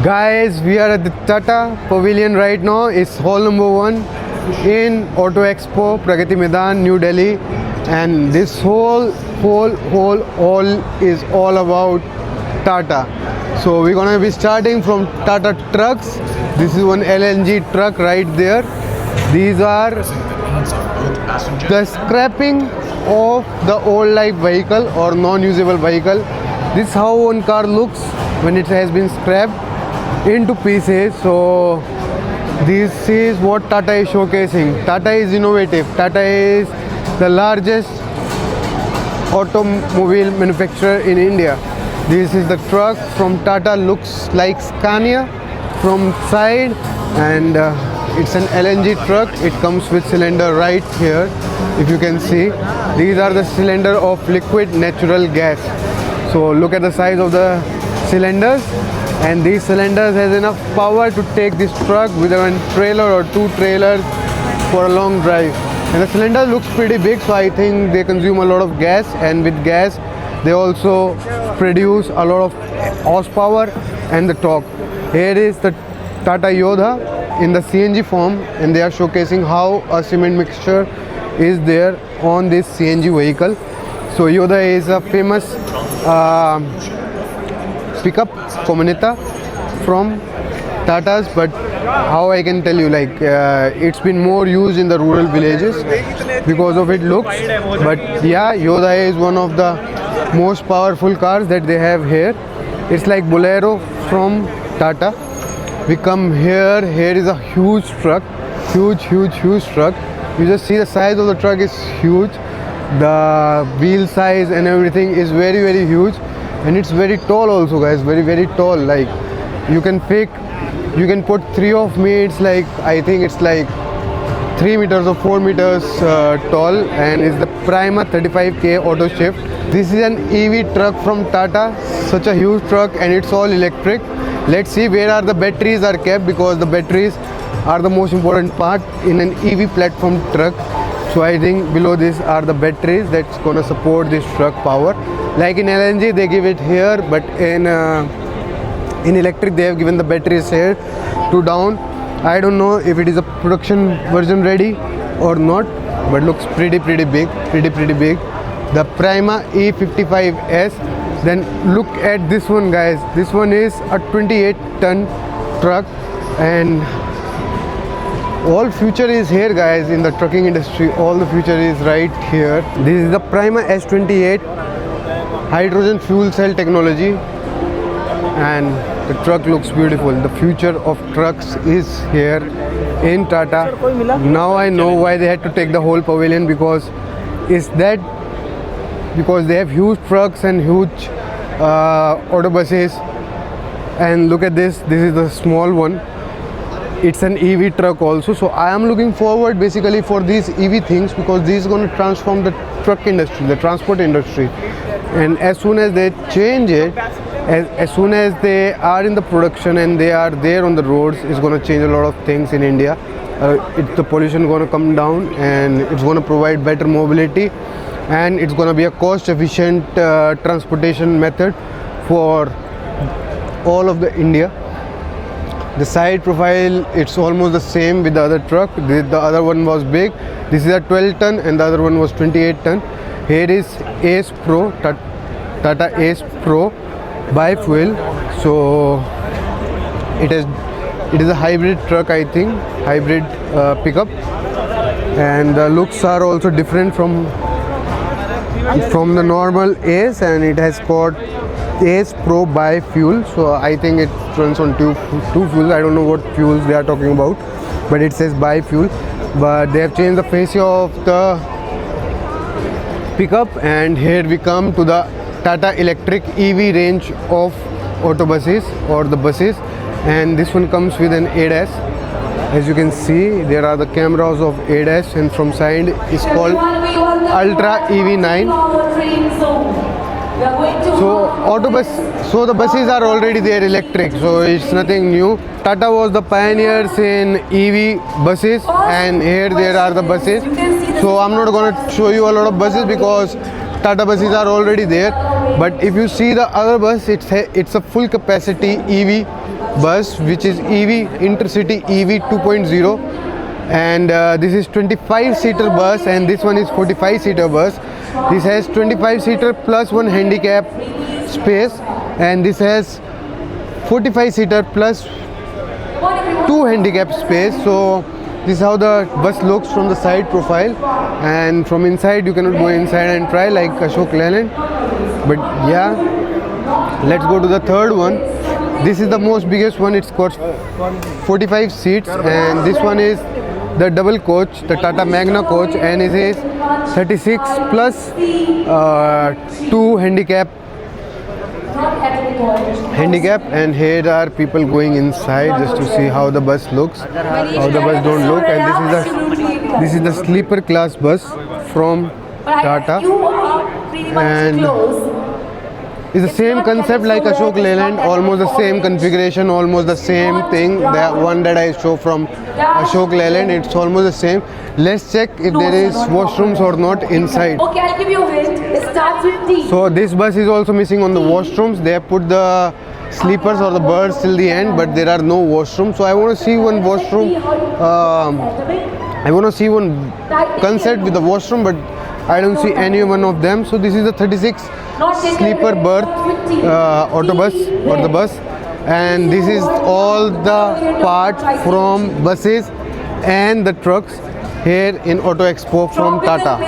Guys, we are at the Tata Pavilion right now. It's hall number 1 in Auto Expo, Pragati Maidan, New Delhi. And this whole is all about Tata. So we're gonna be starting from Tata trucks. This is one LNG truck right there. These are the scrapping of the old life vehicle or non-usable vehicle. This is how one car looks when it has been scrapped into pieces. So this is what Tata is showcasing. Tata is innovative. Tata is the largest automobile manufacturer in India. This is the truck from Tata, looks like Scania from side, and it's an LNG truck. It comes with cylinder right here, if you can see. These are the cylinder of liquid natural gas. So look at the size of the cylinders, and these cylinders has enough power to take this truck with a trailer or 2 trailers for a long drive. And the cylinder looks pretty big, so I think they consume a lot of gas, and with gas they also produce a lot of horsepower and the torque. Here is the Tata Yodha in the CNG form, and they are showcasing how a cement mixture is there on this CNG vehicle. So Yodha is a famous pickup Comunita from Tata's, but how I can tell you, like it's been more used in the rural villages because of its looks. But yeah, Yodha is one of the most powerful cars that they have here. It's like Bolero from Tata. We come here. Here is a huge truck, huge truck. You just see the size of the truck is huge. The wheel size and everything is very huge, and it's very tall also, guys. Very tall. Like you can put 3 of me. It's like, I think it's like 3 meters or 4 meters tall, and it's the Prima 35K auto shift. This is an EV truck from Tata, such a huge truck, and it's all electric. Let's see where are the batteries are kept, because the batteries are the most important part in an EV platform truck. So I think below this are the batteries that's gonna support this truck power. Like in LNG they give it here, but in electric they have given the batteries here to down. I don't know if it is a production version ready or not, but looks pretty big, pretty big. The Prima E55S. Then look at this one, guys. This one is a 28-ton truck, and all future is here, guys. In the trucking industry, all the future is right here. This is the Prima S28 hydrogen fuel cell technology, and the truck looks beautiful. The future of trucks is here in Tata. Now I know why they had to take the whole pavilion, because they have huge trucks and huge autobuses. And look at this is the small one. It's an EV truck also. So I am looking forward basically for these EV things, because this is going to transform the truck industry, the transport industry. And as soon as they change it, as soon as they are in the production and they are there on the roads, it's going to change a lot of things in India. The pollution going to come down, and it's going to provide better mobility, and it's going to be a cost efficient transportation method for all of the India. The side profile, it's almost the same with the other truck. The other one was big. This is a 12-ton and the other one was 28-ton. Here is Ace Pro, Tata Ace Pro bi-fuel. So it is a hybrid truck, I think, hybrid pickup, and the looks are also different from the normal Ace, and it has got Ace Pro bi-fuel. So I think it runs on two fuels. I don't know what fuels they are talking about, but it says bi-fuel. But they have changed the fascia of the pickup, and here we come to the Tata Electric EV range of autobuses or the buses, and this one comes with an ADAS. As you can see, there are the cameras of ADAS, and from side is called Ultra EV9. So the buses are already there electric, so it's nothing new. Tata was the pioneers in EV buses, and here there are the buses. So I'm not going to show you a lot of buses, because Tata buses are already there. But if you see the other bus, it's a full capacity EV bus, which is EV Intercity EV 2.0, and this is 25-seater bus, and this one is 45-seater bus. This has 25-seater plus one handicap space, and this has 45-seater plus two handicap space. So this is how the bus looks from the side profile, and from inside you cannot go inside and try like Ashok Leyland. But yeah, let's go to the third one. This is the most biggest one. It's got 45 seats, and this one is the double coach, the Tata Magna coach, and it is 36 plus 2 handicap. And here are people going inside just to see how the bus looks, how the bus don't look. And this is the sleeper class bus from Tata, and it's the same concept like Ashok Leyland, almost the same configuration, almost the same thing. The one that I show from Ashok Leyland, it's almost the same. Let's check if there is washrooms or not inside. Okay, I'll give you a hint. It starts with T. So this bus is also missing on the washrooms. They have put the sleepers or the birds till the end, but there are no washrooms. So I want to see one washroom. I want to see one concept with the washroom, but I don't see any one of them. So this is the 36 sleeper berth autobus or the bus, and this is all the parts from buses and the trucks here in Auto Expo from Tata.